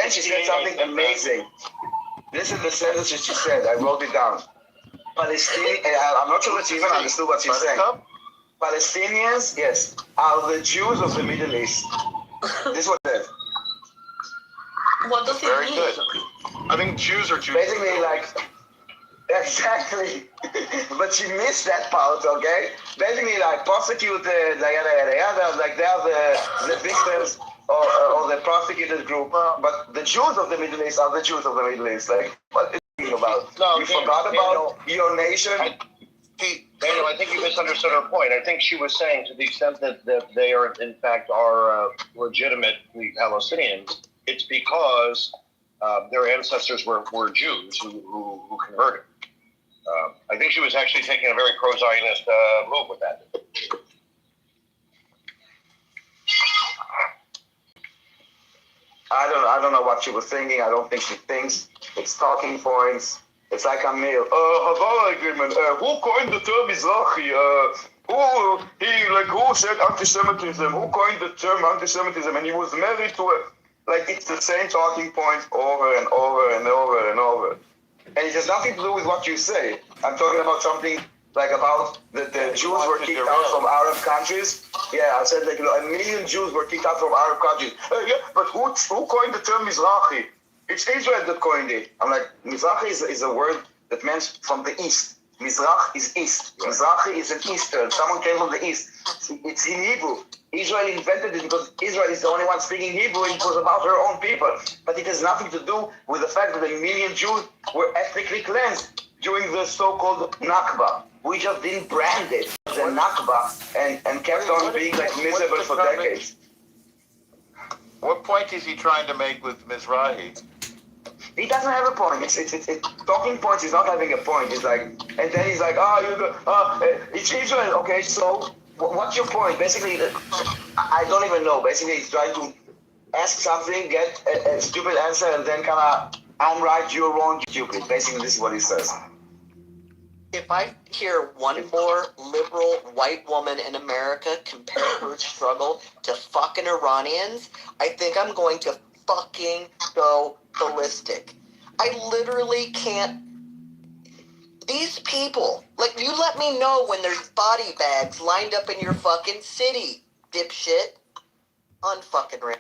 then she said something amazing. This is the sentence that she said. I wrote it down. Palestinian. I'm not sure that she even understood what she's saying. Palestinians, yes, are the Jews of the Middle East. This is what it said. What does it mean? Very good. I think Jews are Jews. Basically, like, exactly. But she missed that part, okay? Basically, like, prosecuted, like they are the victims or the prosecuted group. But the Jews of the Middle East are the Jews of the Middle East. Like, what are you talking about? No, you forgot about your nation? Daniel, I think you misunderstood her point. I think she was saying, to the extent that they are, in fact, are legitimately Palestinians, it's because their ancestors were Jews who converted. I think she was actually taking a very pro-Zionist move with that. I don't know what she was thinking. I don't think she thinks. It's talking points. It's like a meal. Havara agreement. Who coined the term Mizrahi? Who said anti-Semitism? Who coined the term anti-Semitism? And he was married to a... Like, it's the same talking points over and over and over and over. And it has nothing to do with what you say. I'm talking about something like about the Jews were kicked out from Arab countries. Yeah, I said like 1 million Jews were kicked out from Arab countries. Yeah, but who coined the term Mizrahi? It's Israel that coined it. I'm like, Mizrahi is a word that means from the east. Mizrach is east. Mizrahi is an eastern. Someone came from the east. It's in Hebrew. Israel invented it because Israel is the only one speaking Hebrew and it was about her own people. But it has nothing to do with the fact that 1 million Jews were ethnically cleansed during the so-called Nakba. We just didn't brand it as a Nakba and kept on being like miserable for decades. What point is he trying to make with Mizrahi? He doesn't have a point. It's talking points. He's not having a point. He's like, and then he's like, it's Israel. Okay, so what's your point? Basically, I don't even know. Basically, he's trying to ask something, get a stupid answer, and then kind of, I'm right, you're wrong, you're stupid. Basically, this is what he says. If I hear one more liberal white woman in America compare her struggle to fucking Iranians, I think I'm going to fucking go ballistic. I literally can't. These people, like, you let me know when there's body bags lined up in your fucking city, dipshit. Unfucking real.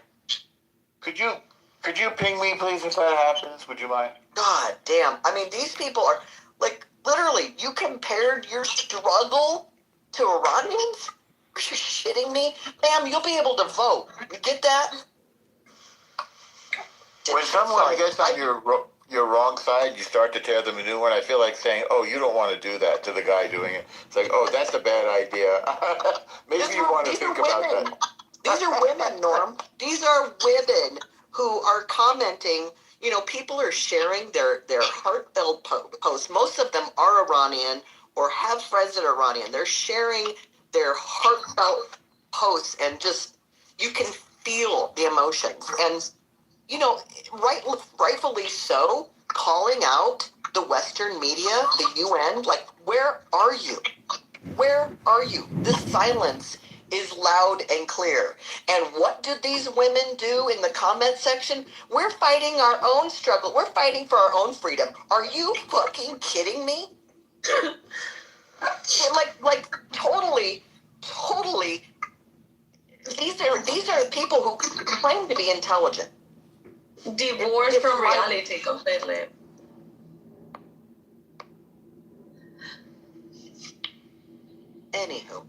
Could you ping me, please, if that happens? Would you mind? God damn. I mean, these people are, like, literally, you compared your struggle to Iranians? Are you shitting me? Damn, you'll be able to vote. You get that? When someone gets on your wrong side, you start to tear them a new one. I feel like saying, "Oh, you don't want to do that" to the guy doing it. It's like, "Oh, that's a bad idea." Maybe you want to think about that. These are women, Norm. These are women who are commenting. You know, people are sharing their heartfelt posts. Most of them are Iranian or have friends that are Iranian. They're sharing their heartfelt posts, and just, you can feel the emotions. And, you know, rightfully so, calling out the Western media, the UN, like, where are you? Where are you? This silence is loud and clear. And what do these women do in the comment section? We're fighting our own struggle. We're fighting for our own freedom. Are you fucking kidding me? like totally. These are people who claim to be intelligent. Divorced from reality completely. Anywho,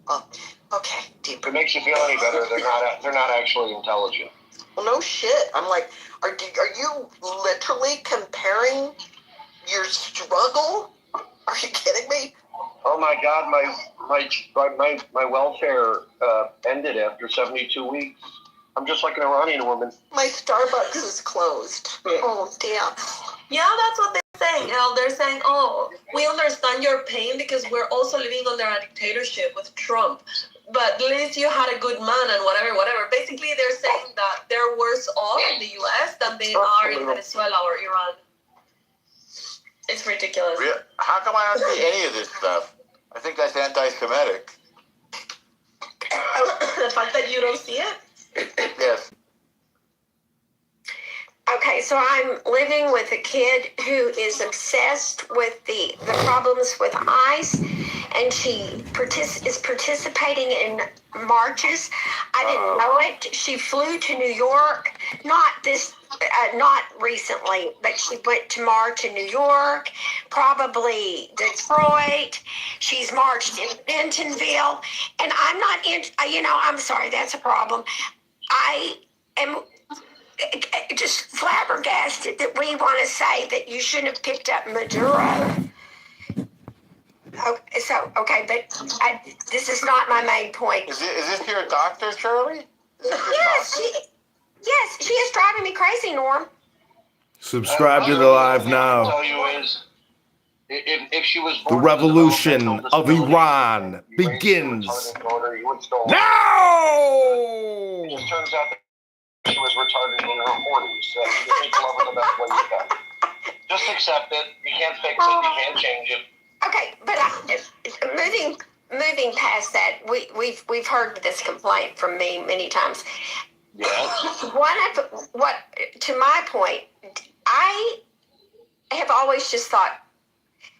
okay, deep. If it makes you feel any better, they're not actually intelligent. Well, no shit. I'm like, are you literally comparing your struggle? Are you kidding me? Oh my God, my welfare ended after 72 weeks. I'm just like an Iranian woman. My Starbucks is closed. Oh, damn. Yeah, that's what they're saying. They're saying, oh, we understand your pain because we're also living under a dictatorship with Trump. But at least you had a good man and whatever. Basically, they're saying that they're worse off in the U.S. than they are in Venezuela or Iran. It's ridiculous. How come I don't see any of this stuff? I think that's anti-Semitic. The fact that you don't see it? Yes. Okay, so I'm living with a kid who is obsessed with the problems with ICE, and she is participating in marches. I didn't know it. She flew to New York, not recently, but she went to march in New York, probably Detroit. She's marched in Bentonville, and I'm not in. I'm sorry, that's a problem. I am just flabbergasted that we want to say that you shouldn't have picked up Maduro. Okay, but this is not my main point. Is this your doctor, Shirley? Yes, she is driving me crazy, Norm. Subscribe to the live now. What I can tell you is, if she was The revolution of Iran begins now. It just turns out that she was retarded in her 40s. So you can make love her the best way you can. Just accept it. You can't fix it. You can't change it. Okay, but moving past that, we've heard this complaint from me many times. Yes. To my point, I have always just thought,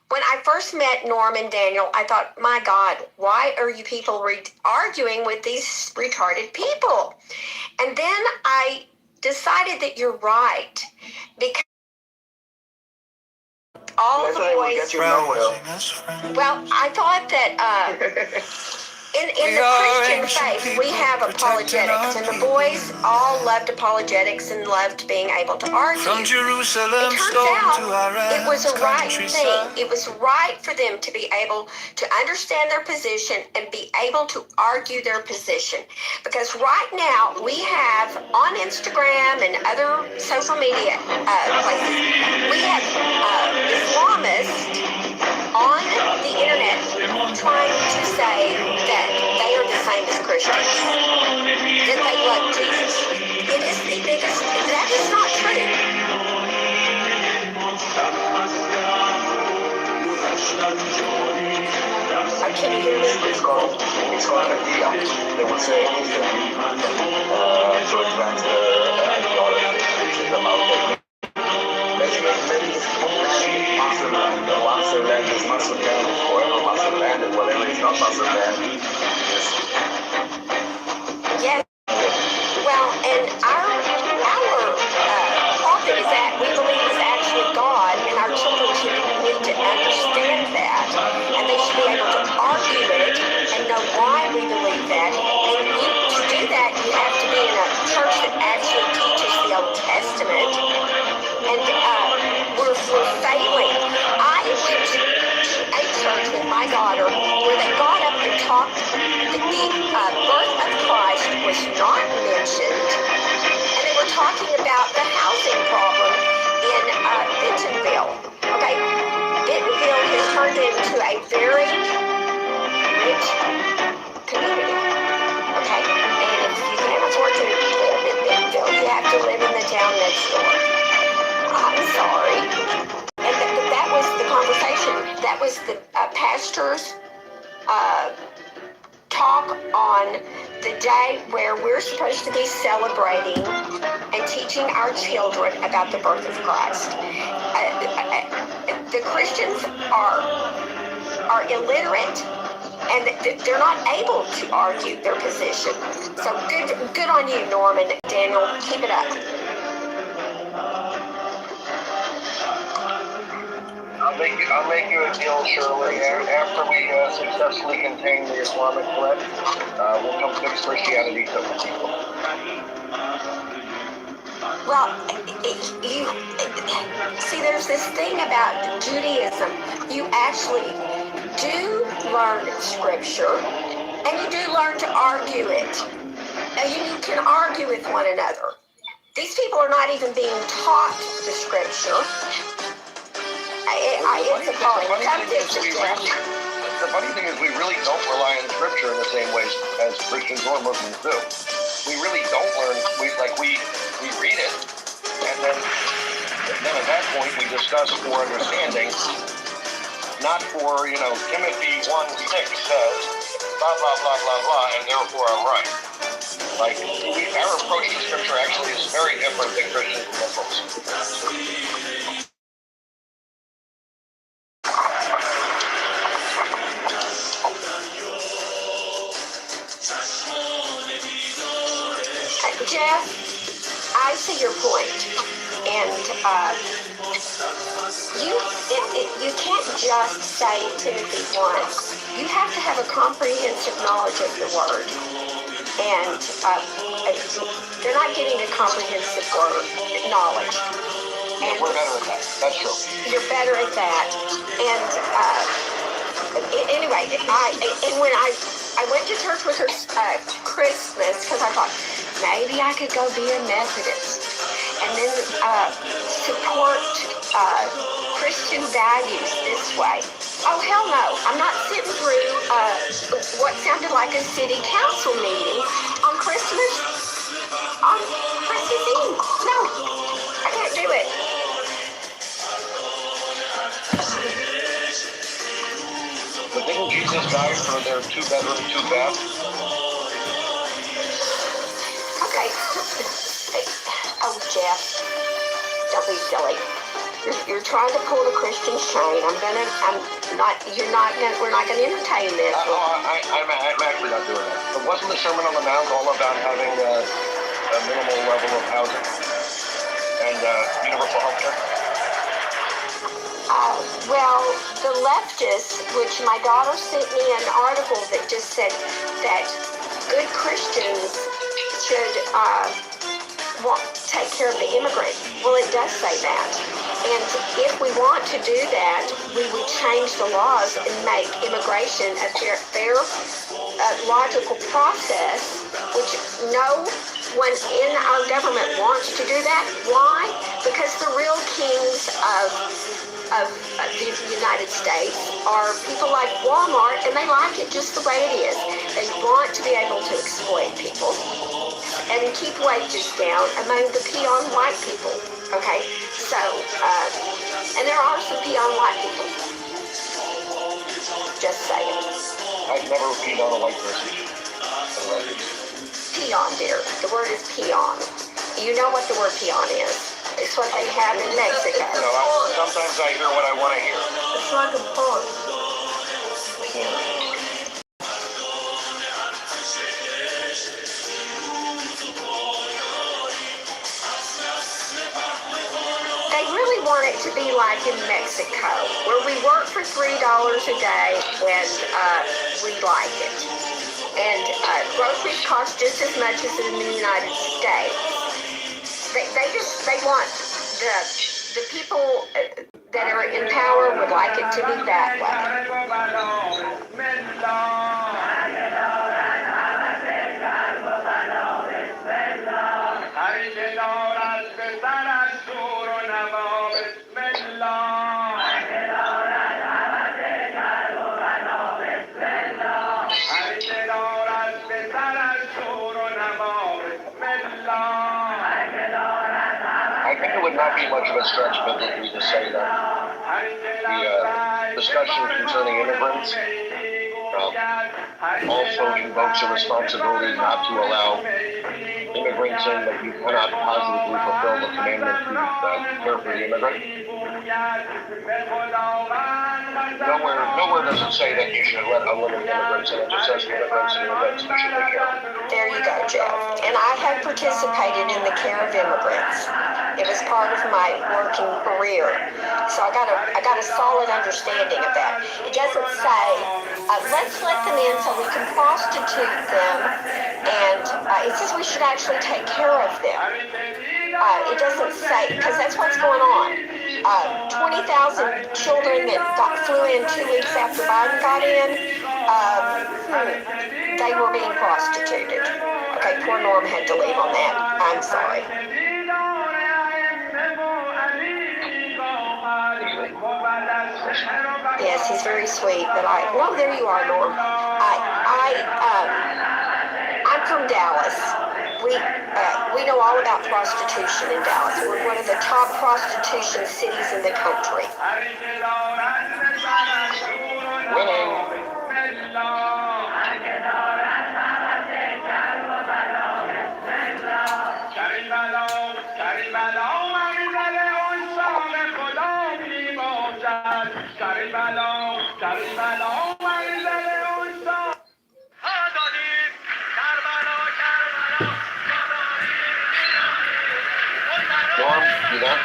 when I first met Norm and Daniel, I thought, my God, why are you people arguing with these retarded people? And then I decided that you're right, because all the boys. Well, I thought that in the Christian faith, we have apologetics, and the boys all loved apologetics and loved being able to argue. It turns out it was a right thing. It was right for them to be able to understand their position and be able to argue their position. Because right now, we have on Instagram and other social media places, we have Islamists on the internet trying to say that they are the same as Christians, that they love Jesus. It is the biggest, that is not true. Can you hear me? It's called a deal. They would say anything to advance the ideology, which is about maybe muscle land, the muscle land is muscle land, forever muscle land, and whatever is not muscle land. Yes. Well, and our prophet is that we believe is actually God, and our children should need to understand that, and they should be able to argue it and know why we believe that. And to do that, you have to be in a church that actually teaches the Old Testament. And we're failing. I went to a church with my daughter where they got up and talked. The birth of Christ was not mentioned, and they were talking about the housing problem in Bentonville. Okay, Bentonville has turned into a very rich community. Okay, and if you can't afford to live in Bentonville, you have to live in the town next door. I'm sorry. And that was the conversation. That was the pastor's talk on the day where we're supposed to be celebrating and teaching our children about the birth of Christ. The Christians are illiterate, and they're not able to argue their position. So good on you, Norm and Daniel. Keep it up. I'll make you a deal, Shirley. After we successfully contain the Islamic threat, we'll come fix Christianity to people. Well, you see, there's this thing about Judaism. You actually do learn Scripture, and you do learn to argue it. And you can argue with one another. These people are not even being taught the Scripture. It's a the funny thing is we really don't rely on Scripture in the same ways as Christians or Muslims do. We really don't learn. We read it, and then at that point we discuss for understanding, not for Timothy 1:6 says blah blah blah blah blah, and therefore I'm right. Like our approach to Scripture actually is very different than Christians and Muslims. Jeff, I see your point, and you can't just say Timothy 1. You have to have a comprehensive knowledge of the word, and they're not getting a comprehensive knowledge. And we're better at that. That's true. You're better at that, and anyway, when I went to church with her Christmas because I thought maybe I could go be a Methodist and then support Christian values this way. Oh, hell no. I'm not sitting through what sounded like a city council meeting on Christmas Eve. No, I can't do it. But didn't Jesus die for their 2-bedroom, 2-bath? Okay. Oh, Jeff, don't be silly. You're trying to pull the Christian chain. We're not gonna entertain this. I'm actually not doing that. But wasn't the Sermon on the Mount all about having a minimal level of housing and universal health care? Well, the leftists, which my daughter sent me an article that just said that good Christians should take care of the immigrant. Well, it does say that. And if we want to do that, we would change the laws and make immigration a fair logical process, which no one in our government wants to do that. Why? Because the real kings of the United States are people like Walmart, and they like it just the way it is. They want to be able to exploit people and keep wages down among the peon white people. Okay, so and there are some peon white people. Just saying. I've never peed on a white person. Peon, dear. The word is peon. You know what the word peon is. It's what they have in Mexico. Sometimes I hear what I want to hear. It's like a pond. They really want it to be like in Mexico, where we work for $3 a day and we like it. And groceries cost just as much as in the United States. They want the people that are in power would like it to be that I think it would not be much of a stretch biblically to say that the discussion concerning immigrants also invokes a responsibility not to allow immigrants in, that you cannot positively fulfill the commandment to care for the immigrant. Nowhere does it say that you should let unlimited immigrants in. It just says immigrants and immigrants you should take care of. There you go, Jeff. And I have participated in the care of immigrants. It was part of my working career. So I got a solid understanding of that. It doesn't say, let's let them in so we can prostitute them. And it says we should actually take care of them. It doesn't say, because that's what's going on. 20,000 children that flew in 2 weeks after Biden got in, they were being prostituted. Okay, poor Norm had to leave on that. I'm sorry. Yes, he's very sweet, but well, there you are, Norm. I'm from Dallas. We know all about prostitution in Dallas. We're one of the top prostitution cities in the country. Winning. You there?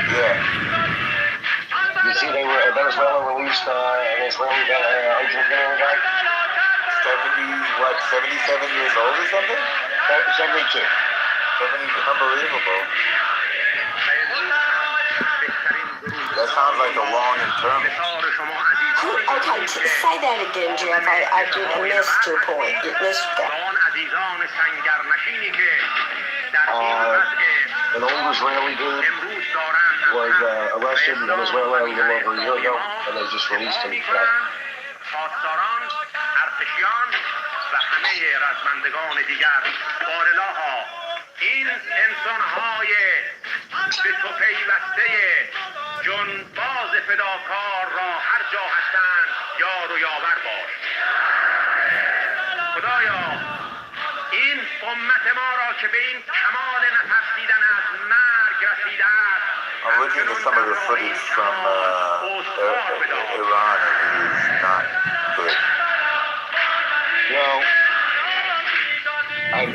Yeah. You see, Venezuela released an Israeli Argentinian guy. 77 years old or something? 72. 70, unbelievable. That sounds like a long interment. Okay, say that again, Jeff. I missed your point. You missed that. An old Israeli dude was arrested in Venezuela a little over a year ago, and they just released him today. این انسان‌های به تو پیوسته جنباز فداکار را هر جا هستند یار و یاور باش. خدایا این امت ما را که به این کمال نفس دیدن از مرگ رسیده است. I'm looking at some of the footage from Iran, and it is not good. Well, I'm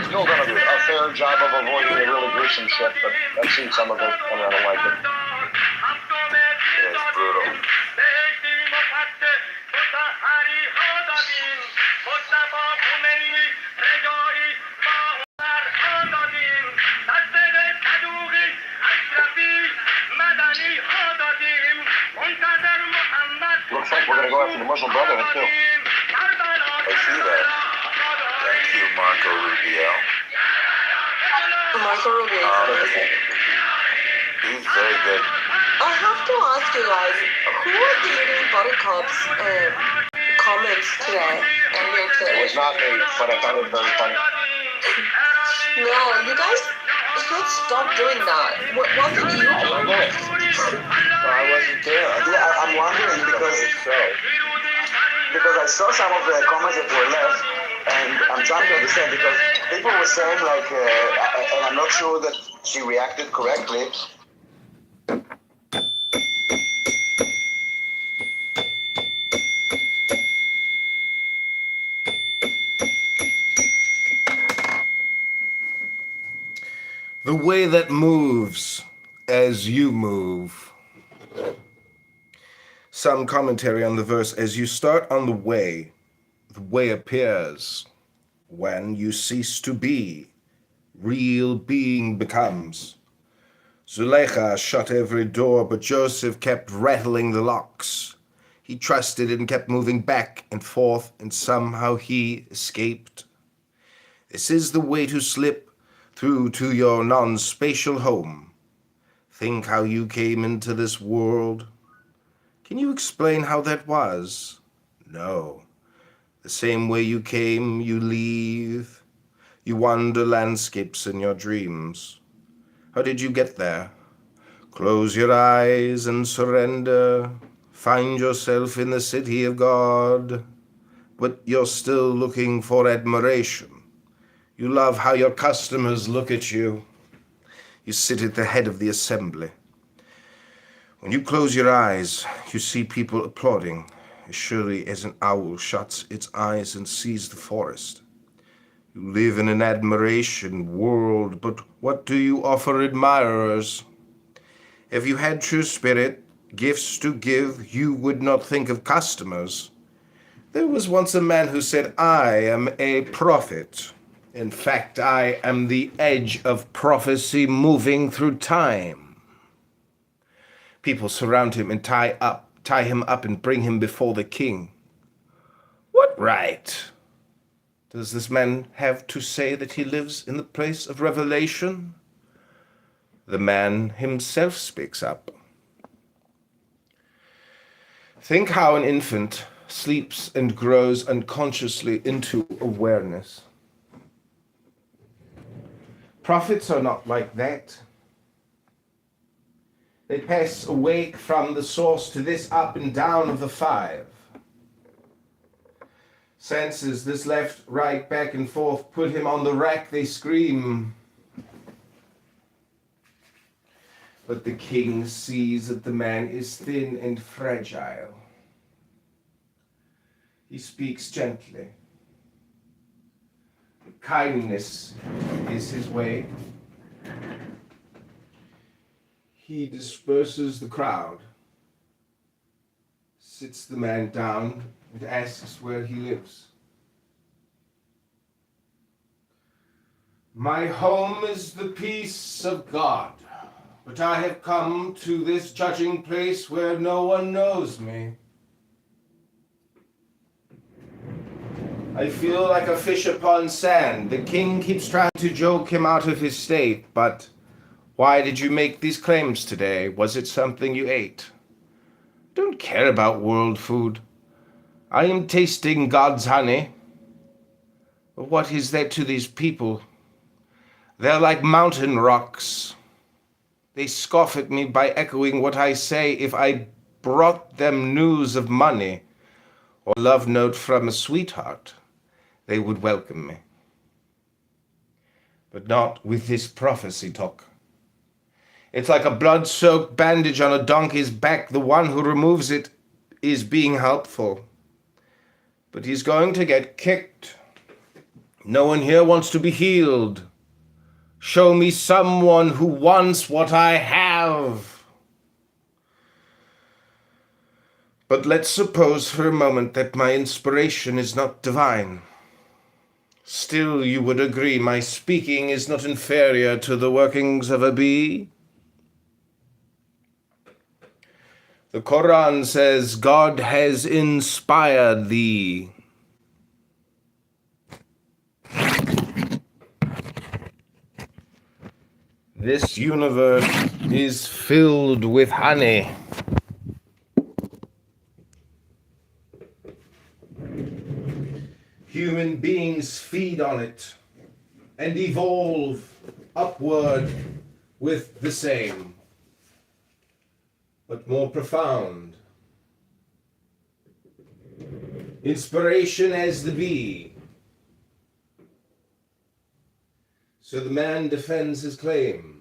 still done a fair job of avoiding the really gruesome shit, but I've seen some of it and I don't like it. Yeah, it's brutal. Looks like we're going to go after the Muslim Brotherhood, too. I see that. Thank you, Marco Rubio. Marco Rubio is amazing. He's very good. I have to ask you guys, who are deleting Buttercup's comments today? Earlier It today? was not me, but I found it very funny. No, you guys should stop doing that. Wasn't you? I don't know it. I wasn't there. I'm wondering because I saw some of the comments that were left, and I'm trying to understand because people were saying like, and I'm not sure that she reacted correctly. The way that moves as you move. Some commentary on the verse: as you start on the way appears. When you cease to be, real being becomes. Zuleika shut every door, but Joseph kept rattling the locks. He trusted and kept moving back and forth, and somehow he escaped. This is the way to slip through to your non-spatial home. Think how you came into this world. Can you explain how that was? No. The same way you came, you leave. You wander landscapes in your dreams. How did you get there? Close your eyes and surrender. Find yourself in the city of God. But you're still looking for admiration. You love how your customers look at you. You sit at the head of the assembly. When you close your eyes, you see people applauding, as surely as an owl shuts its eyes and sees the forest. You live in an admiration world, but what do you offer admirers? If you had true spirit, gifts to give, you would not think of customers. There was once a man who said, I am a prophet. In fact, I am the edge of prophecy moving through time. People surround him and tie him up and bring him before the king. What right does this man have to say that he lives in the place of revelation? The man himself speaks up. Think how an infant sleeps and grows unconsciously into awareness. Prophets are not like that. They pass awake from the source to this up and down of the five. Senses, this left, right, back and forth, put him on the rack, they scream. But the king sees that the man is thin and fragile. He speaks gently. Kindness is his way. He disperses the crowd, sits the man down, and asks where he lives. My home is the peace of God, but I have come to this judging place where no one knows me. I feel like a fish upon sand. The king keeps trying to joke him out of his state, but why did you make these claims today? Was it something you ate? Don't care about world food. I am tasting God's honey. But what is that to these people? They're like mountain rocks. They scoff at me by echoing what I say. If I brought them news of money or love note from a sweetheart, they would welcome me. But not with this prophecy talk. It's like a blood-soaked bandage on a donkey's back. The one who removes it is being helpful. But he's going to get kicked. No one here wants to be healed. Show me someone who wants what I have. But let's suppose for a moment that my inspiration is not divine. Still, you would agree my speaking is not inferior to the workings of a bee? The Quran says God has inspired thee. This universe is filled with honey. Human beings feed on it and evolve upward with the same, but more profound. Inspiration as the bee. So the man defends his claim.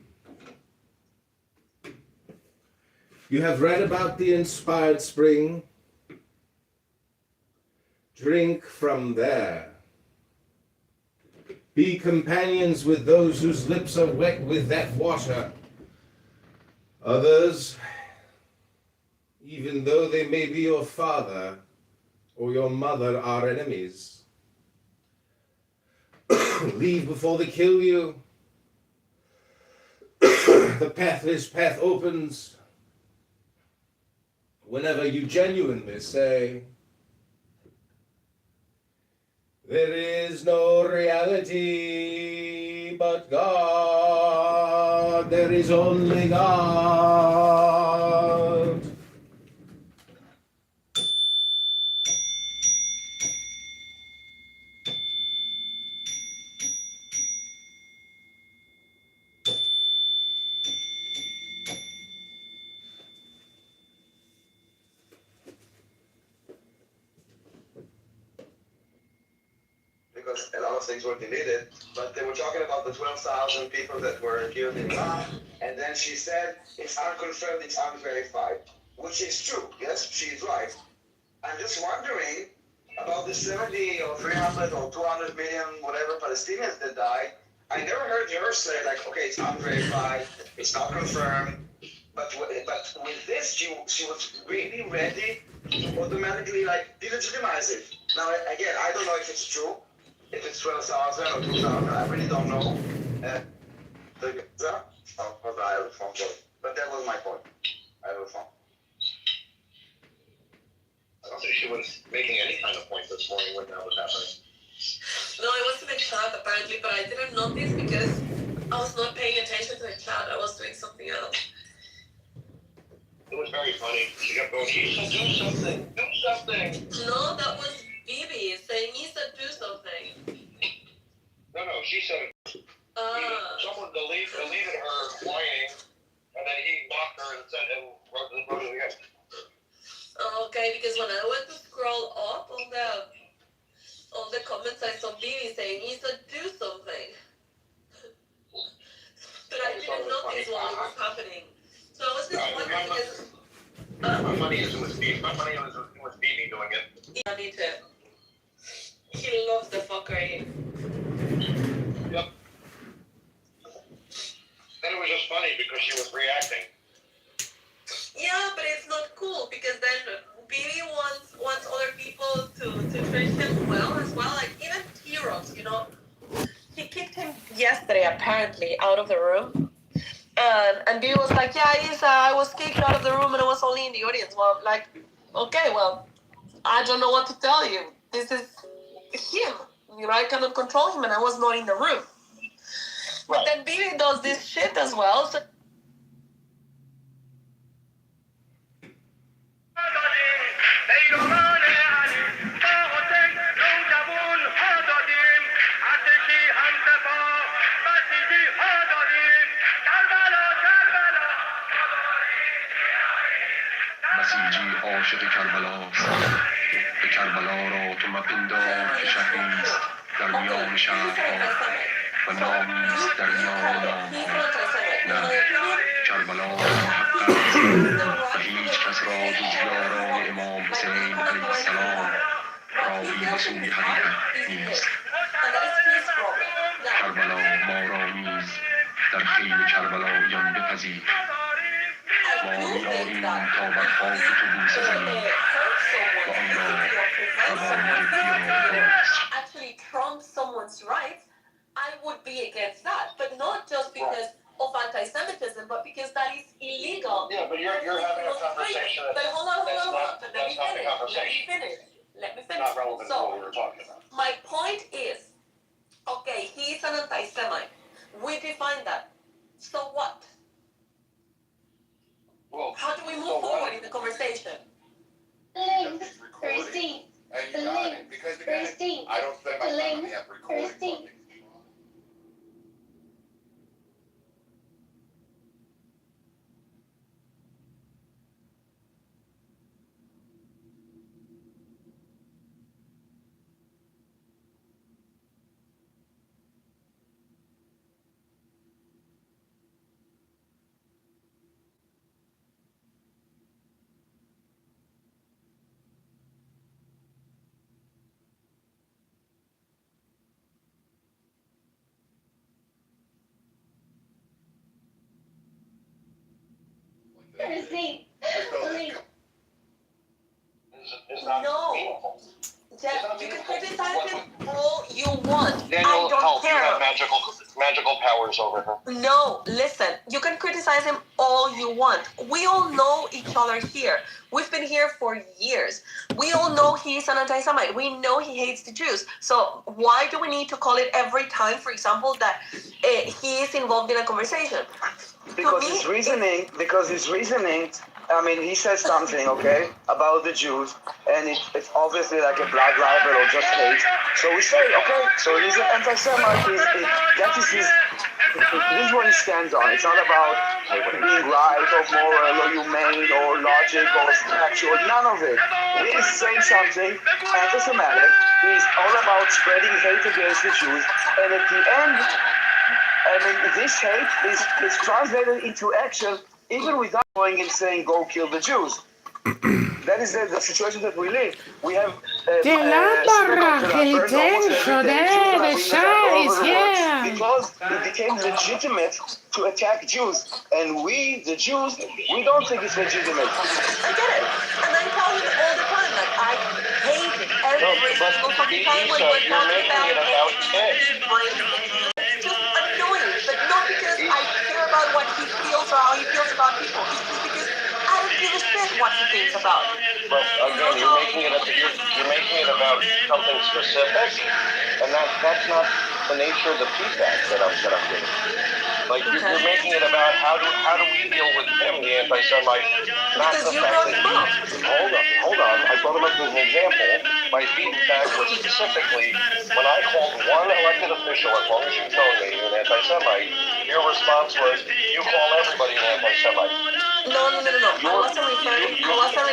You have read about the inspired spring. Drink from there. Be companions with those whose lips are wet with that water. Others, even though they may be your father or your mother, are enemies. Leave before they kill you. The pathless path opens whenever you genuinely say, there is no reality but God. There is only God. Because a lot of things were deleted, but they were talking about the 12,000 people that were killed in Iran, and then she said, it's unconfirmed, it's unverified, which is true, yes, she's right. I'm just wondering about the 70 or 300 or 200 million, whatever Palestinians that died. I never heard her say, like, okay, it's unverified, it's not confirmed, but with this, she was really ready to automatically, like, delegitimize it. Now, again, I don't know if it's true. If it's 12,000 or 2,000, I really don't know. But that was my point. I have a phone. I don't think she was making any kind of point this morning when that was happening. No, I was in the chat apparently, but I didn't notice because I was not paying attention to the chat. I was doing something else. It was very funny. She kept going, Issa, do something, do something. No, that was Bibi saying, Issa, do something. No, she said it. Someone deleted her whining, and then he mocked her and said, and wrote it again. Okay, because when I went to scroll up on the comments, I saw Bibi saying, Issa, do something. But I didn't notice while it was happening. So I was just wondering because... My money is with Bibi. My money was with Bibi doing it. Yeah, me too. He loves the fuckery. Yep. And it was just funny because she was reacting. yesterday, apparently, out of the room. And Bibi was like, yeah, Isa, I was kicked out of the room and I was only in the audience. Well, I'm like, okay, well, I don't know what to tell you. This is him. You know, I cannot control him and I was not in the room. But then Bibi does this shit as well. So بسیجی عاشق کربلاست به کربلا را تو مپندار که شهریست در میان شهرها و نامیست در میان نامها نه کربلا حق است و هیچ کس را جز یاران امام حسین علیه السلام راهی به سوی حقیقت نیست. کربلا ما را نیز در خیل کربلاییان بپذیر. ما می‌آییم تا بر خاک تو بوسه زنیم و آن را روان بیاموزیم. actually trump someone's rights, I would be against that. But not just because of anti-Semitism, but because that is illegal. Yeah, but you're having a conversation. But hold on. But let me finish. It's not relevant to what we were talking about. My point is, okay, he's an anti-Semite. We define that. So what? Well, How do we move forward in the conversation? Link, receipt. And The you got link, it, because receipt. I don't spend my The time on link, the app recording receipt. something. Receipt. The link. It's not No. meaningful. Jeff, you can criticize him all you want. Daniel, I don't help. You care. have magical powers over her. No, listen. You can criticize him all you want. We all know each other here. We've been here for years. We all know he's an anti-Semite. We know he hates the Jews. So why do we need to call it every time, for example, that he is involved in a conversation? Because his reasoning, I mean, he says something, okay, about the Jews, and it's obviously like a blood libel or just hate. So we say, okay, so he's an anti-Semite. This is what he stands on. It's not about being right or moral or humane or logic or factual. None of it. He is saying something anti-Semitic. He's all about spreading hate against the Jews, and at the end, I mean, this hate is translated into action even without going and saying, go kill the Jews. That is the situation that we live. We have The lámpara que el tenso debe shines, yeah. because it became legitimate to attack Jews. And we, the Jews, we don't think it's legitimate. I get it. And I tell him all the time, like, I hate it every single fucking time when we're talking about anything. It's just annoying, but not because I care about what he feels or how he feels about people. It's just because I don't give a shit what he thinks about it. But again, you're making it about something specific, and that's not the nature of the feedback that I'm getting. Like you're making it about how do we deal with him, the anti-Semite, not Because the you fact brought that him up. hold on. I brought him up as an example. My feedback was specifically when I called one elected official, as long as you told me you're an anti-Semite, your response was you call everybody an anti-Semite. No. I wasn't referring to you. I wasn't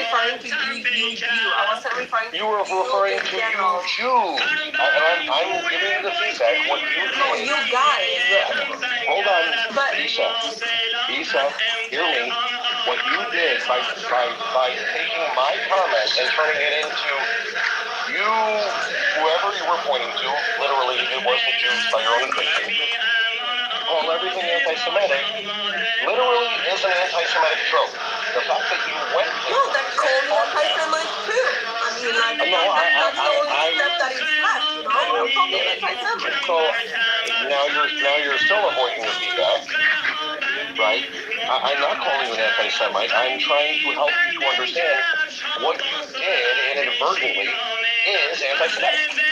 referring to You were referring to you, Jews. I'm giving you the feedback. What you did. No, you guys. Hold on, But Isa, hear me. What you did by taking my comment and turning it into you, whoever you were pointing to, literally it was the Jews by your own admission, call everything anti-Semitic, literally is an anti-Semitic trope. The fact that you went no, then call me anti-Semite too. I mean, like, No, that's the only step that is left, you know? Call me anti-Semite. So now you're still avoiding the feedback, right? I'm not calling you an anti-Semite. I'm trying to help you to understand what you did inadvertently is anti-Semitic.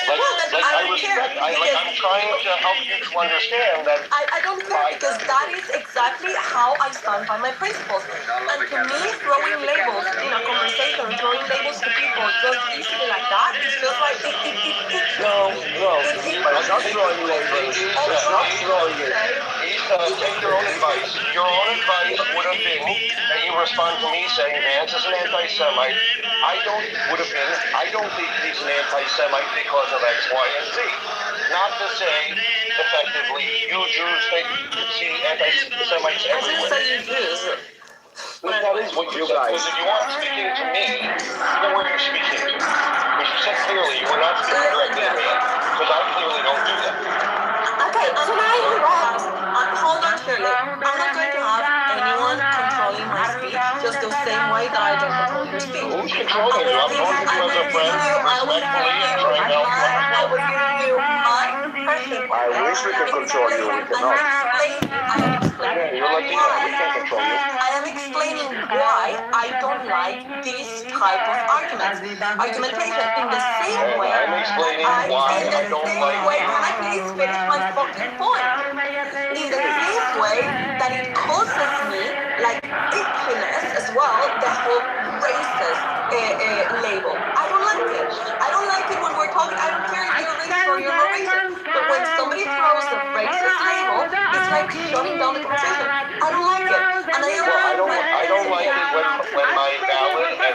I respect. I'm trying to help you to understand that. I don't care because that is exactly how I stand by my principles. And to me, throwing labels in a conversation, throwing labels to people just easily like that, it's just like it itches me. It's not throwing labels. It's not throwing it. Take your own advice. Your own advice would have been that you respond to me saying Vance is an anti-Semite. I don't think he's an anti-Semite because of X, Y, and Z. Not to say, effectively, you Jews see anti-Semites I didn't everywhere. say you Jews. But that is what you guys. Because if you aren't speaking to me, then where are you speaking to? Because you said clearly you were not speaking directly to me, because I clearly don't do that. Okay, can I interrupt? Hold on, Shirley. I'm not going to have anyone controlling my speech just the same way that I don't control your speech. Who's controlling you? I'm talking to you as a friend, respectfully, and trying to help you understand. I was giving you my perspective. I wish we could control you. We cannot. Yeah, you're Latina. We can't control you. I am explaining why I don't like this type of argumentation in the same way. I'm explaining why I don't like Can I please finish my fucking point? In the same way that it causes me like itchiness as well, the whole racist label. I don't like it. I don't like it when we're talking. I don't care if you're racist or you're not racist. But when somebody throws a racist label, it's like shutting down the conversation. I don't like it. And I don't like it when my valid and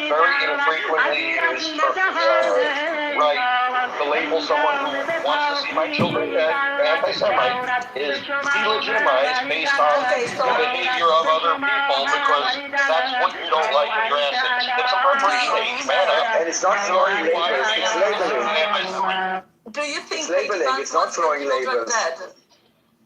very infrequently is right to label someone who wants to see my children dead anti-Semite is delegitimized based on the behavior of other people because that's what you don't like in your assets. It's a free stage, man up. And it's not throwing labels, it's labeling. Do you think It's labeling, it's not throwing labels. Dead?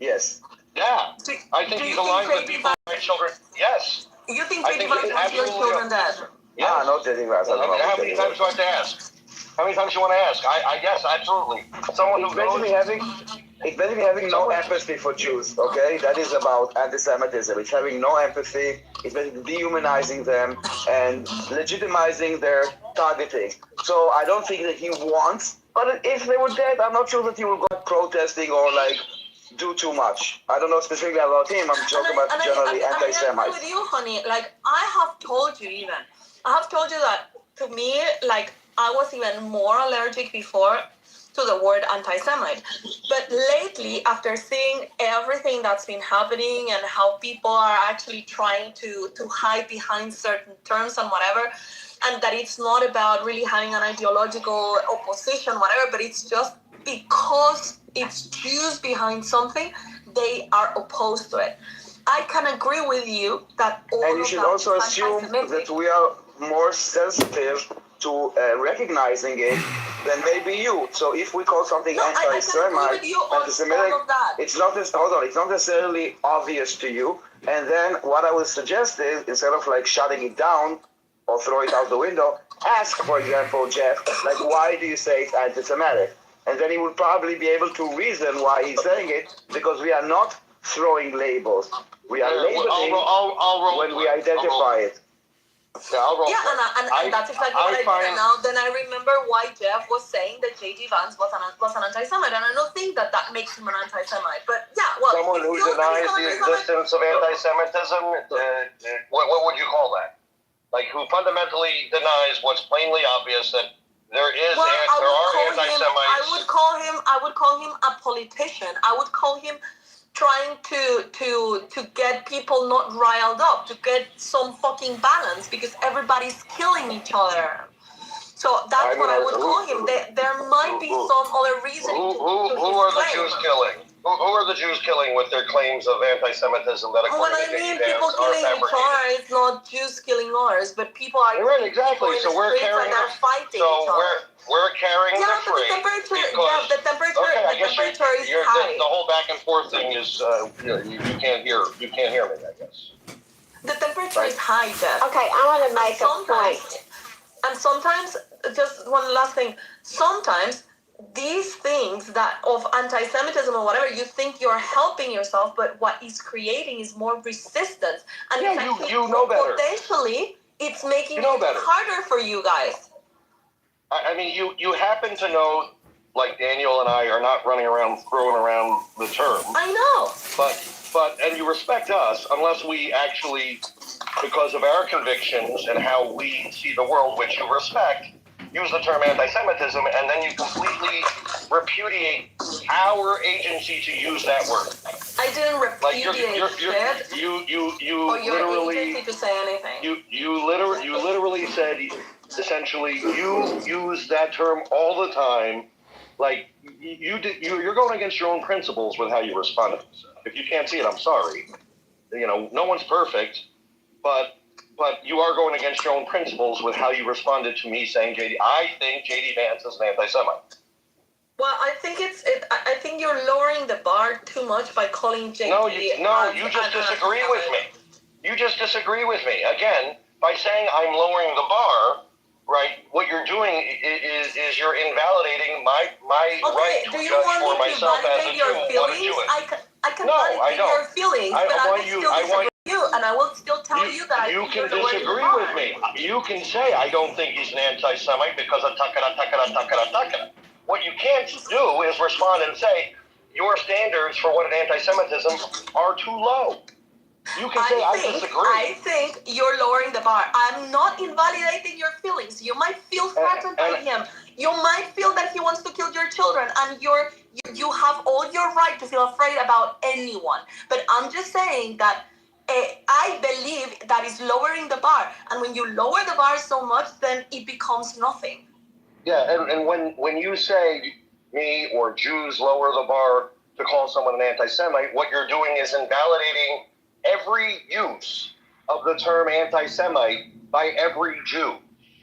Yes. Yeah. I think he's aligned with people, my children. Yes. You think J.D. Vance wants your children dead? Yeah. No, J.D. Vance. How many times do I have to ask? How many times do you want to ask? Yes, absolutely. Someone who it's basically having no empathy for Jews, okay? That is about anti-Semitism. It's having no empathy. It's basically dehumanizing them and legitimizing their targeting. So I don't think that he wants, but if they were dead, I'm not sure that he will go protesting or like do too much. I don't know specifically about him. I'm talking about generally anti-Semites. I agree with you, honey. Like I have told you that to me, like I was even more allergic before to the word anti-Semite. But lately, after seeing everything that's been happening and how people are actually trying to hide behind certain terms and whatever, and that it's not about really having an ideological opposition, whatever, but it's just because it's Jews behind something, they are opposed to it. I can agree with you that all and you should also assume that we are more sensitive to recognizing it than maybe you. So if we call something anti-Semite, anti-Semitic, it's not necessarily obvious to you. And then what I would suggest is, instead of like shutting it down or throw it out the window, ask, for example, Jeff, like, why do you say it's anti-Semitic? And then he would probably be able to reason why he's saying it, because we are not throwing labels. We are labeling when we identify it. And that's exactly what I did. And now then I remember why Jeff was saying that J.D. Vance was an anti-Semite, and I don't think that makes him an anti-Semite. But yeah, well, someone who denies the existence of anti-Semitism, what would you call that? Like who fundamentally denies what's plainly obvious that there are anti-Semites. I would call him a politician. I would call him trying to get people not riled up, to get some fucking balance, because everybody's killing each other. So that's what I would call him. There might be some other reason. Who are the Jews killing? Who are the Jews killing with their claims of anti-Semitism that according to J.D. Vance people killing each other, it's not Jews killing others, but people are right, exactly. So we're carrying fighting each other. We're carrying the freight. The temperature is high. The whole back and forth thing is you can't hear me, I guess. The temperature is high, Jeff. Okay, I want to make a point. And sometimes, just one last thing, sometimes these things that of anti-Semitism or whatever, you think you're helping yourself, but what it's creating is more resistance. And Yeah, it's actually you know better. potentially it's making You know it better. harder for you guys. I mean, you happen to know, like Daniel and I are not running around throwing around the term. I know. And you respect us unless we actually, because of our convictions and how we see the world, which you respect, use the term anti-Semitism, and then you completely repudiate our agency to use that word. I didn't repudiate shit. You or your literally agency to say anything. You literally said, essentially, you use that term all the time. Like you're going against your own principles with how you respond to this. If you can't see it, I'm sorry. You know, no one's perfect, but you are going against your own principles with how you responded to me saying I think JD Vance is an anti-Semite. Well, I think I think you're lowering the bar too much by calling JD. You just disagree with me. You just disagree with me. Again, by saying I'm lowering the bar, right? What you're doing is you're invalidating my right to judge for myself as a Jew what a Jew is. I can validate your feelings, but I will still disagree with you, and I will still tell you that you can disagree with me. You can say I don't think he's an anti-Semite because of takara. What you can't do is respond and say your standards for what an anti-Semitism are too low. You can say I disagree. I think you're lowering the bar. I'm not invalidating your feelings. You might feel threatened by him. You might feel that he wants to kill your children, and you have all your right to feel afraid about anyone. But I'm just saying that I believe that is lowering the bar. And when you lower the bar so much, then it becomes nothing. Yeah, and when you say me or Jews lower the bar to call someone an anti-Semite, what you're doing is invalidating every use of the term anti-Semite by every Jew.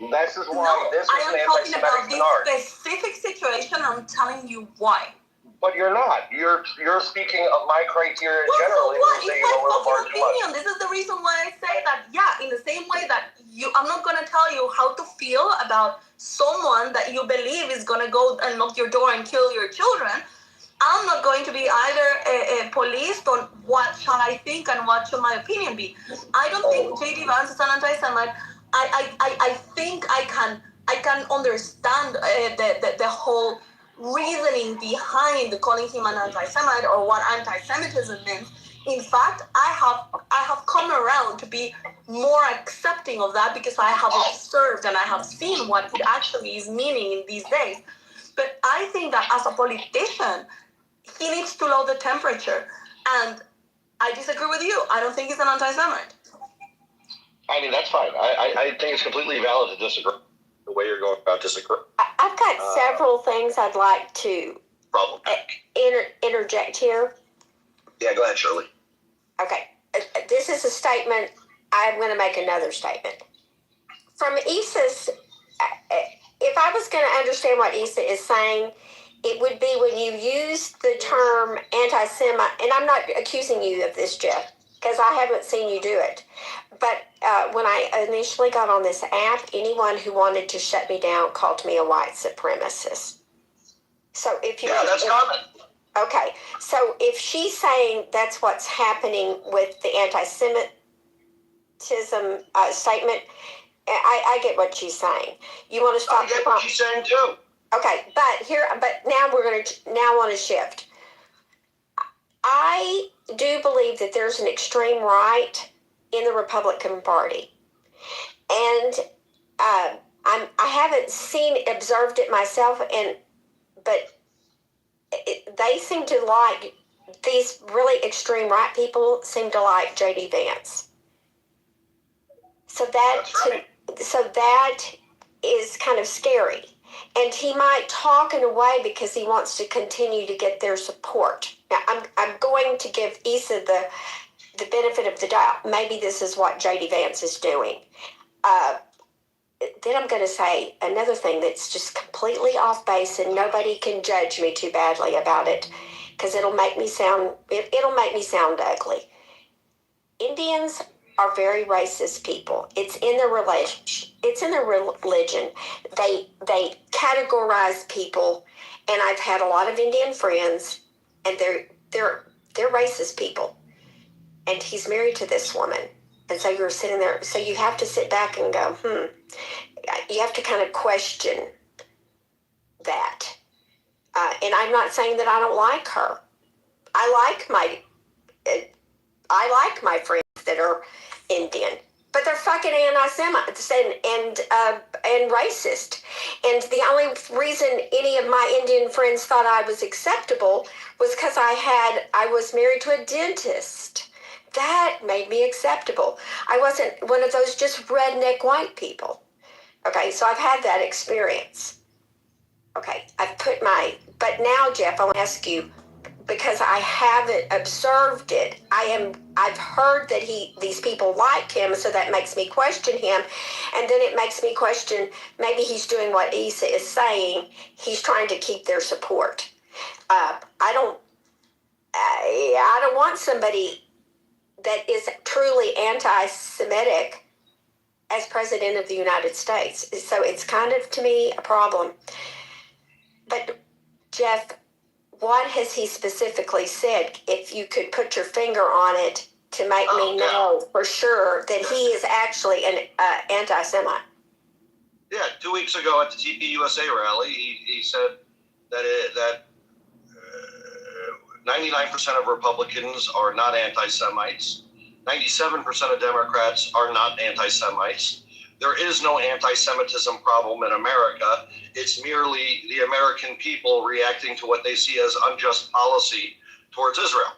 This is why this is an anti-Semitic I am talking about this specific situation. I'm telling you why. But you're not. You're speaking of my criteria generally. What? It's my fucking opinion. This is the reason why I say that, yeah, in the same way that I'm not going to tell you how to feel about someone that you believe is going to go and knock your door and kill your children. I'm not going to be either policed on what shall I think and what should my opinion be. I don't think JD Vance is an anti-Semite. I think I can understand the whole reasoning behind calling him an anti-Semite or what anti-Semitism means. In fact, I have come around to be more accepting of that because I have observed and I have seen what it actually is meaning in these days. But I think that as a politician, he needs to lower the temperature. And I disagree with you. I don't think he's an anti-Semite. I mean, that's fine. I think it's completely valid to disagree the way you're going about disagree. I've got several things I'd like to interject here. Yeah, go ahead, Shirley. Okay. This is a statement. I'm going to make another statement. From Issa's, if I was going to understand what Issa is saying, it would be when you use the term anti-Semite, and I'm not accusing you of this, Jeff, because I haven't seen you do it. But when I initially got on this app, anyone who wanted to shut me down called me a white supremacist. So if you that's common. Okay, so if she's saying that's what's happening with the anti-Semitism statement, I get what she's saying. You want to stop? I get what she's saying too. Okay, but now want to shift. I do believe that there's an extreme right in the Republican Party, and I haven't observed it myself, but they seem to like these really extreme right people seem to like JD Vance. So that is kind of scary. And he might talk in a way because he wants to continue to get their support. Now, I'm going to give Issa the benefit of the doubt. Maybe this is what JD Vance is doing. Then I'm going to say another thing that's just completely off base, and nobody can judge me too badly about it because it'll make me sound ugly. Indians are very racist people. It's in their religion. They categorize people And I've had a lot of Indian friends, and they're racist people. And he's married to this woman. And so you're sitting there. So you have to sit back and go, You have to kind of question that. And I'm not saying that I don't like her. I like my friends that are Indian, but they're fucking anti-Semites and racist. And the only reason any of my Indian friends thought I was acceptable was because I was married to a dentist. That made me acceptable. I wasn't one of those just redneck white people. Okay, so I've had that experience. Okay, but now, Jeff, I want to ask you, because I haven't observed it, I've heard that these people like him, so that makes me question him, and then it makes me question maybe he's doing what Issa is saying. He's trying to keep their support. I don't want somebody that is truly anti-Semitic as president of the United States. So it's kind of, to me, a problem. But Jeff, what has he specifically said, if you could put your finger on it, to make me know for sure that he is actually an anti-Semite? Yeah, 2 weeks ago at the TPUSA rally, he said that 99% of Republicans are not anti-Semites. 97% of Democrats are not anti-Semites. There is no anti-Semitism problem in America. It's merely the American people reacting to what they see as unjust policy towards Israel.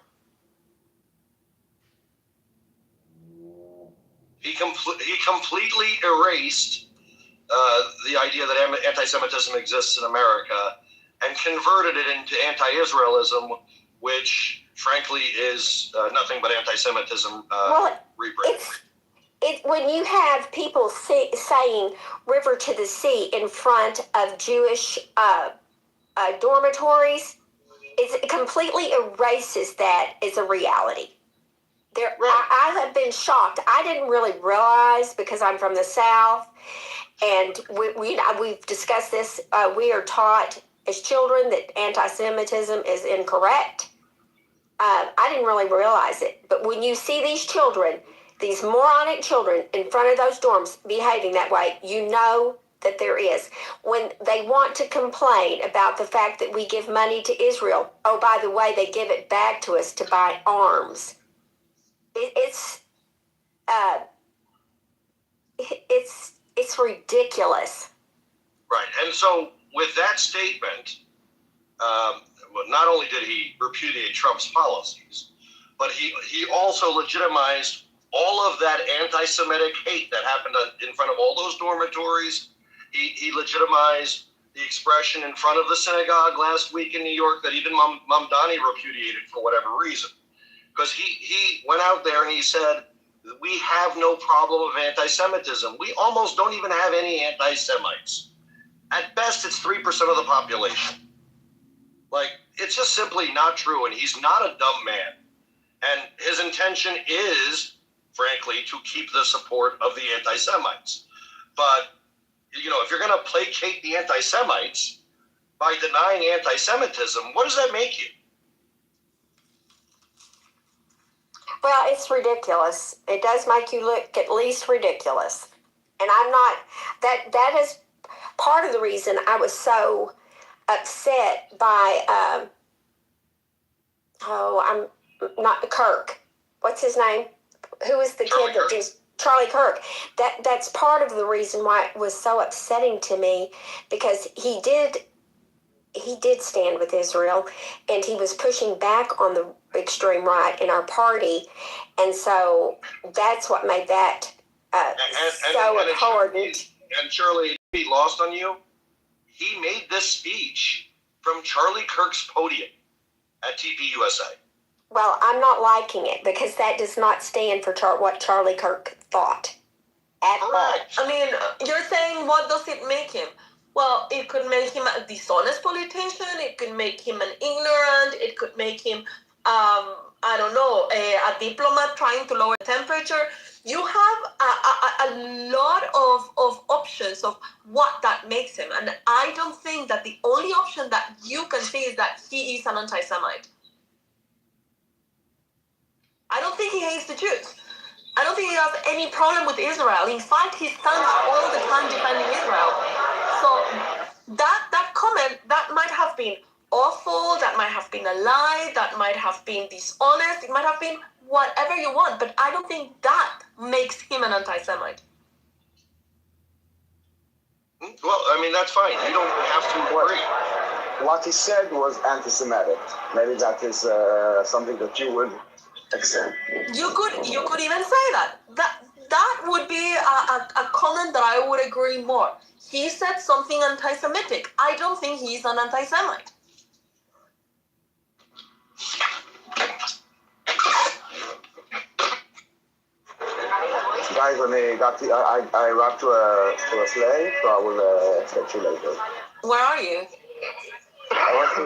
He completely erased the idea that anti-Semitism exists in America and converted it into anti-Israelism, which frankly is nothing but anti-Semitism rebranded. When you have people saying "river to the sea" in front of Jewish dormitories, it completely erases that as a reality. I have been shocked. I didn't really realize, because I'm from the South, and we've discussed this. We are taught as children that anti-Semitism is incorrect. I didn't really realize it, but when you see these children, these moronic children in front of those dorms behaving that way, you know that there is. When they want to complain about the fact that we give money to Israel, oh, by the way, they give it back to us to buy arms. It's ridiculous. Right, and so with that statement, not only did he repudiate Trump's policies, but he also legitimized all of that anti-Semitic hate that happened in front of all those dormitories. He legitimized the expression in front of the synagogue last week in New York that even Mamdani repudiated for whatever reason. Because he went out there and he said, we have no problem of anti-Semitism. We almost don't even have any anti-Semites. At best, it's 3% of the population. Like, it's just simply not true, and he's not a dumb man. And his intention is, frankly, to keep the support of the anti-Semites. But, you know, if you're going to placate the anti-Semites by denying anti-Semitism, what does that make you? Well, it's ridiculous. It does make you look at least ridiculous. And I'm not, that is part of the reason I was so upset by, I'm not Kirk. What's his name? Who is the kid that just, Charlie Kirk. That's part of the reason why it was so upsetting to me, because he did stand with Israel, and he was pushing back on the extreme right in our party, and so that's what made that so important. And Shirley, he lost on you. He made this speech from Charlie Kirk's podium at TPUSA. Well, I'm not liking it, because that does not stand for what Charlie Kirk thought at all. I mean, you're saying, what does it make him? Well, it could make him a dishonest politician. It could make him an ignorant. It could make him, I don't know, a diplomat trying to lower temperature. You have a lot of options of what that makes him. And I don't think that the only option that you can see is that he is an anti-Semite. I don't think he hates the Jews. I don't think he has any problem with Israel. In fact, he stands all the time defending Israel. So that comment, that might have been awful, that might have been a lie, that might have been dishonest, it might have been whatever you want, but I don't think that makes him an anti-Semite. Well, I mean, that's fine. You don't have to agree. What he said was anti-Semitic. Maybe that is something that you would accept. You could even say that. That would be a comment that I would agree more. He said something anti-Semitic. I don't think he's an anti-Semite. Guys, I wrapped to a sleigh, so I will catch you later. Where are you? I went to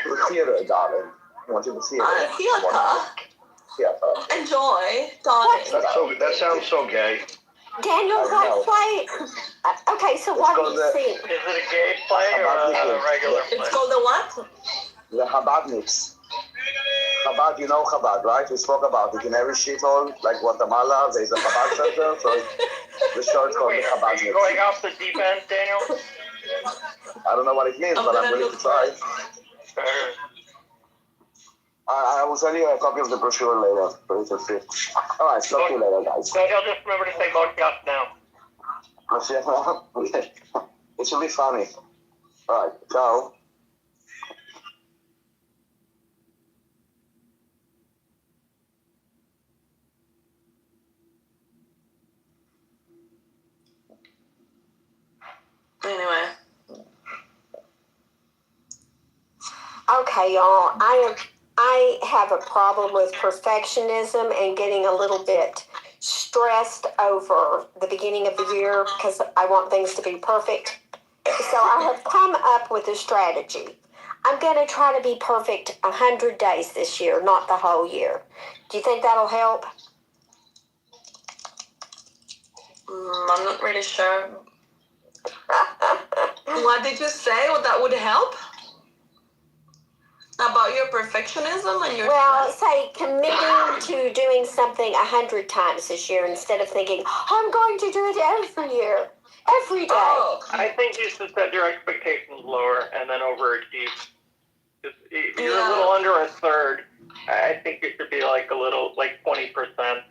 the theater, darling. I went to the theater. Theater. Enjoy, darling. That sounds so gay. Daniel, what play? Okay, so what do you see? Is it a gay play or a regular play? It's called the what? The Chabadniks. Chabad, you know Chabad, right? We spoke about it. In every shithole, like Guatemala, there's a Chabad center, so the show is called the Chabadniks. Are you going off the deep end, Daniel? I don't know what it means, but I'm willing to try. I will send you a copy of the brochure later, so you can see. All right, talk to you later, guys. Daniel, just remember to say Moshe now. It should be funny. All right, ciao. Anyway. Okay, y'all. I have a problem with perfectionism and getting a little bit stressed over the beginning of the year because I want things to be perfect. So I have come up with a strategy. I'm going to try to be perfect 100 days this year, not the whole year. Do you think that'll help? I'm not really sure. What did you say? What that would help? About your perfectionism and your Well, say committing to doing something 100 times this year instead of thinking, I'm going to do it every year, every day. Oh. I think you should set your expectations lower and then overachieve. If you're a little under a third, I think it should be like 20%,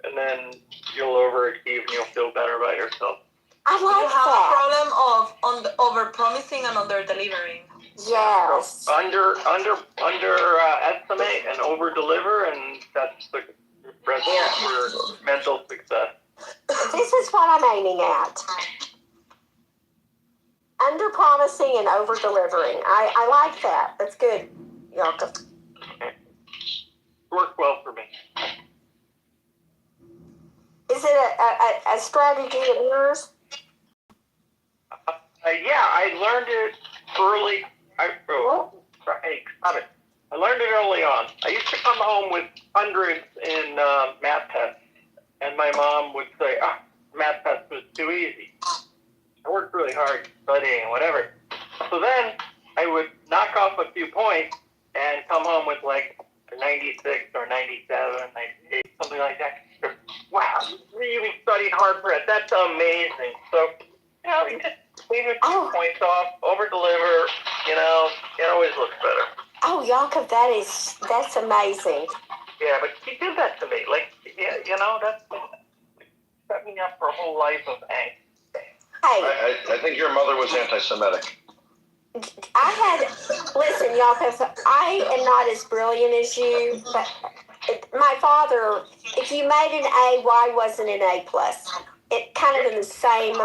and then you'll overachieve and you'll feel better about yourself. I like you have that. a problem of over-promising and under-delivering. Yes. Under estimate and over deliver, and that's the recipe for mental success. This is what I'm aiming at. Under promising and over delivering. I like that. That's good, Jakob. Worked well for me. Is it a strategy of yours? Yeah, I learned it early. I learned it early on. I used to come home with hundreds in math tests, and my mom would say, math test was too easy. I worked really hard studying, whatever. So then I would knock off a few points and come home with like a 96 or 97, 98, something like that. Wow, you really studied hard for it. That's amazing. So, you just leave a few points off, over-deliver, it always looks better. Oh, Jakob, that's amazing. Yeah, but she did that to me. That's set me up for a whole life of angst. Hey. I think your mother was anti-Semitic. Listen, Jakob, I am not as brilliant as you, but my father, if you made an A, why wasn't an A+? It kind of in the same...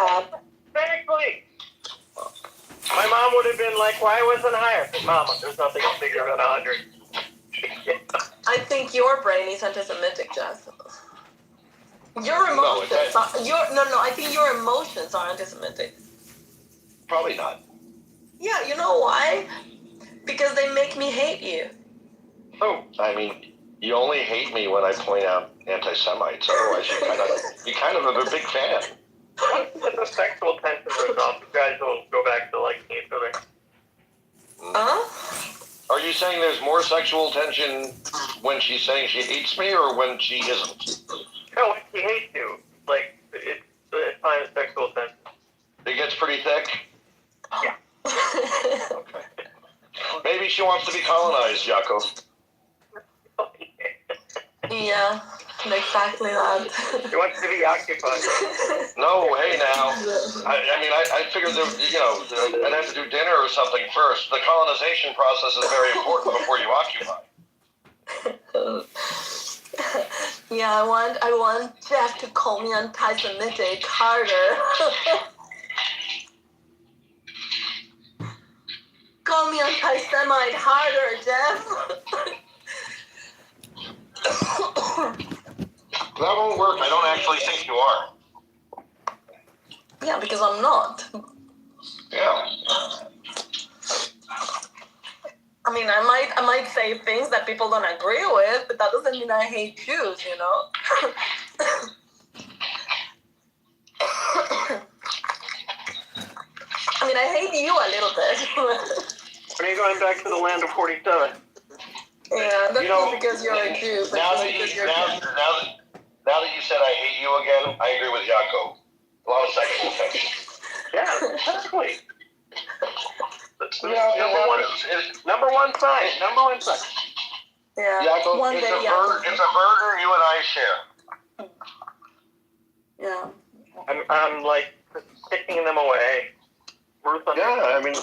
Exactly. My mom would have been like, why wasn't higher? Mama, there's nothing bigger than 100. I think your brain is anti-Semitic, Jess. Your emotions I think your emotions are anti-Semitic. Probably not. Yeah, you know why? Because they make me hate you. Oh, I mean, You only hate me when I point out anti-Semites. Otherwise, you kind of a big fan. Once the sexual tension resolved, you guys will go back to liking each other. Huh? Are you saying there's more sexual tension when she's saying she hates me, or when she isn't? No, when she hates you, like it's the kind of sexual tension. It gets pretty thick. Yeah. Okay. Maybe she wants to be colonized, Jaco. Yeah, exactly that. She wants to be occupied. No, hey now. I figured that, I'd have to do dinner or something first. The colonization process is very important before you occupy. Yeah, I want Jeff to call me anti-Semitic harder. Call me anti-Semite harder, Jeff. That won't work. I don't actually think you are. Yeah, because I'm not. Yeah. I mean, I might say things that people don't agree with, but that doesn't mean I hate Jews, you know? I mean, I hate you a little bit. When are you going back to the land of 47? Yeah, that's not because you're a Jew, but Now just that because you're a Jew. you said I hate you again, I agree with Jaco. A lot of sexual tension. Yeah, exactly. Number one sign. Yeah, Jaco, one it's day, a yeah. burger you and I share. Yeah. I'm like kicking them away. Yeah, I mean.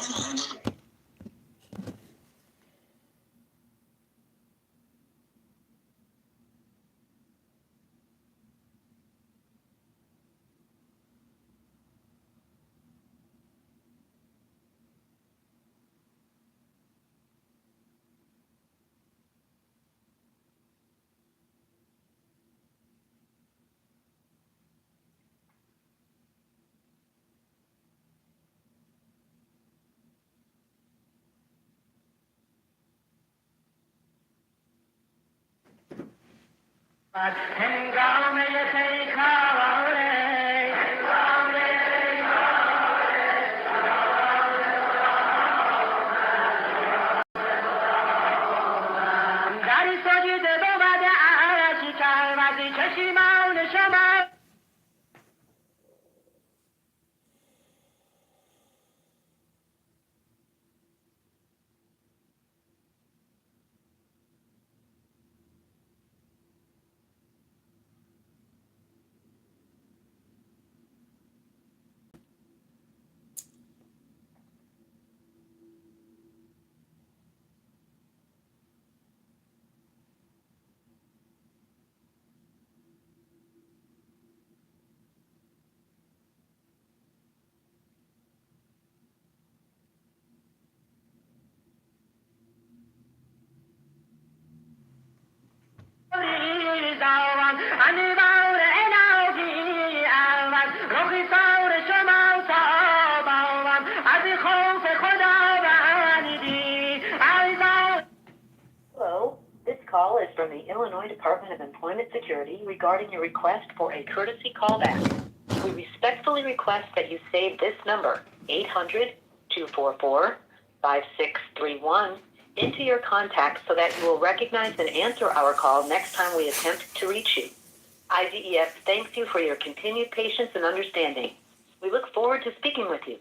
Hello, this call is from the Illinois Department of Employment Security regarding your request for a courtesy callback. We respectfully request that you save this number, 800-244-5631, into your contacts so that you will recognize and answer our call next time we attempt to reach you. IDEF thanks you for your continued patience and understanding. We look forward to speaking with you.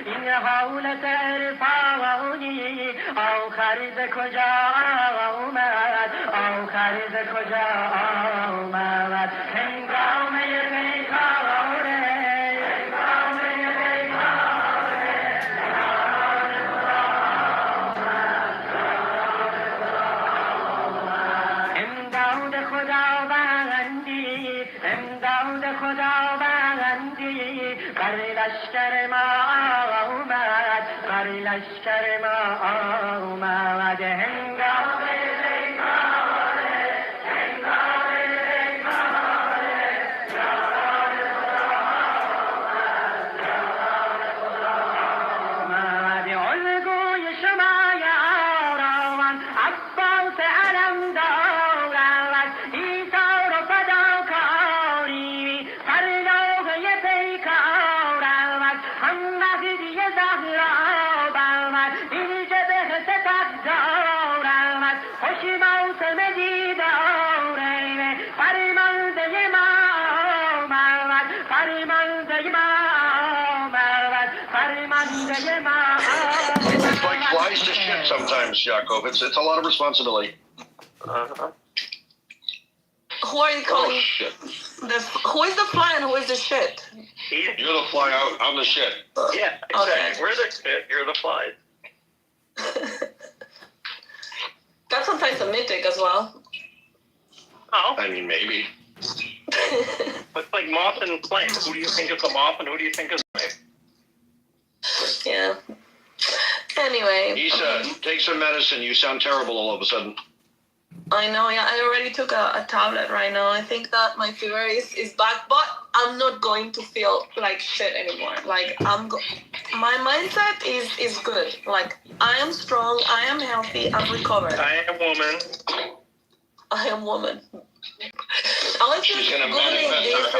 إن حولك إرفاع It's like flies to shit sometimes, Jacob. It's a lot of responsibility. Uh-huh. Who are you calling? Shit. Who is the fly and who is the shit? You're the fly out on the shit. Yeah, exactly. Okay. We're the shit, you're the flies. That's anti-Semitic as well. Oh. I mean, maybe. It's like moth and flame. Who do you think is a moth and who do you think is a flame? Yeah. Anyway. Isa, take some medicine. You sound terrible all of a sudden. I know, yeah. I already took a tablet right now. I think that my fever is back, but I'm not going to feel like shit anymore. Like, my mindset is good. Like, I am strong, I am healthy, I'm recovered. I am woman. I am woman. I was just Googling this.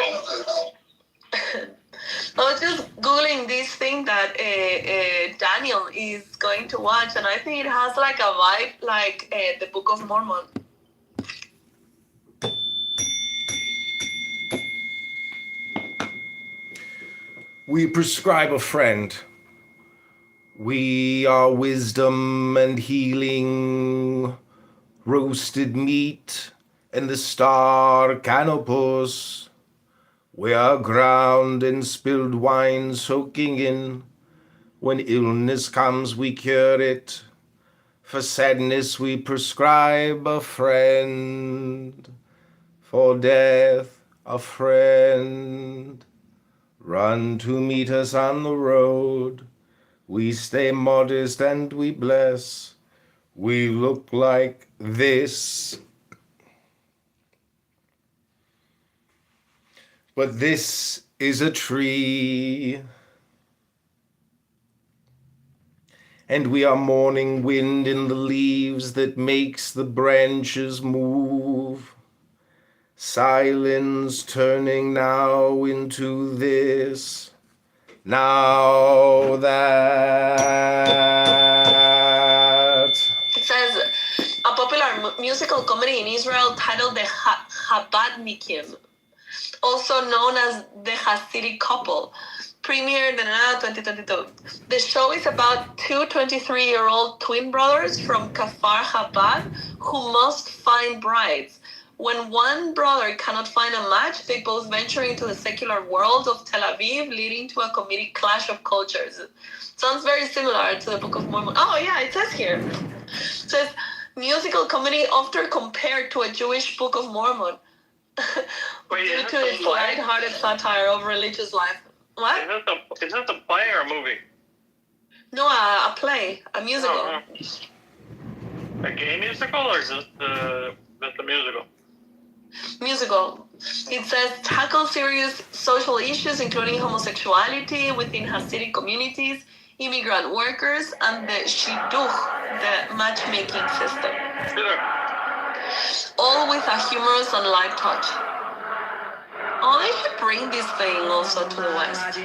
I was just Googling this thing that Daniel is going to watch, and I think it has like a vibe like the Book of Mormon. We prescribe a friend. We are wisdom and healing, roasted meat and the star canopus. We are ground and spilled wine soaking in. When illness comes, we cure it. For sadness, we prescribe a friend. For death, a friend. Run to meet us on the road. We stay modest and we bless. We look like this. But this is a tree. And we are morning wind in the leaves that makes the branches move. Silence turning now into this. Now that. It says a popular musical comedy in Israel titled The Chabadnikim, also known as The Hasidic Couple, premiered in 2022. The show is about two 23-year-old twin brothers from Kfar Chabad who must find brides. When one brother cannot find a match, they both venture into the secular world of Tel Aviv, leading to a comedic clash of cultures. Sounds very similar to the Book of Mormon. Oh yeah, it says here. It says, musical comedy often compared to a Jewish Book of Mormon. Due to its light-hearted satire of religious life. What? Is this a play or a movie? No, a play, a musical. A gay musical or is this the musical? Musical. It says tackle serious social issues including homosexuality within Hasidic communities, immigrant workers, and the shidduch, the matchmaking system. All with a humorous and light touch. Oh, they should bring this thing also to the West.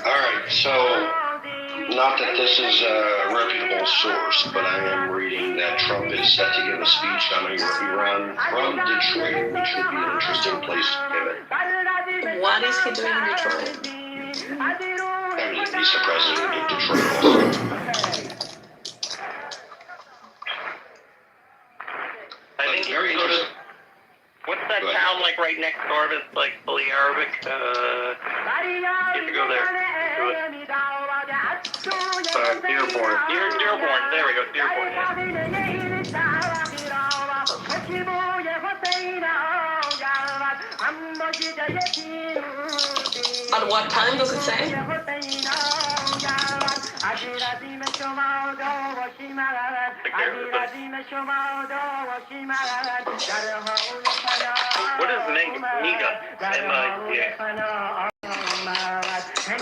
All right, so Not that this is a reputable source, but I am reading that Trump is set to give a speech on Iran from Detroit, which would be an interesting place to give it. What is he doing in Detroit? I mean, he's the president of Detroit also. I think Very you go to, interesting. what's that town like right next door that's like fully Arabic? You have to go there. Do it. Dearborn. Dearborn. There we go. Dearborn. Yeah. At what time does it say? What is MIGA? M-I-G-A.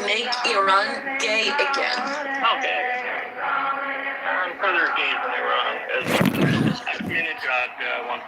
Make Iran gay again. Okay. I'm further gays in Iran as Ahmadinejad wants.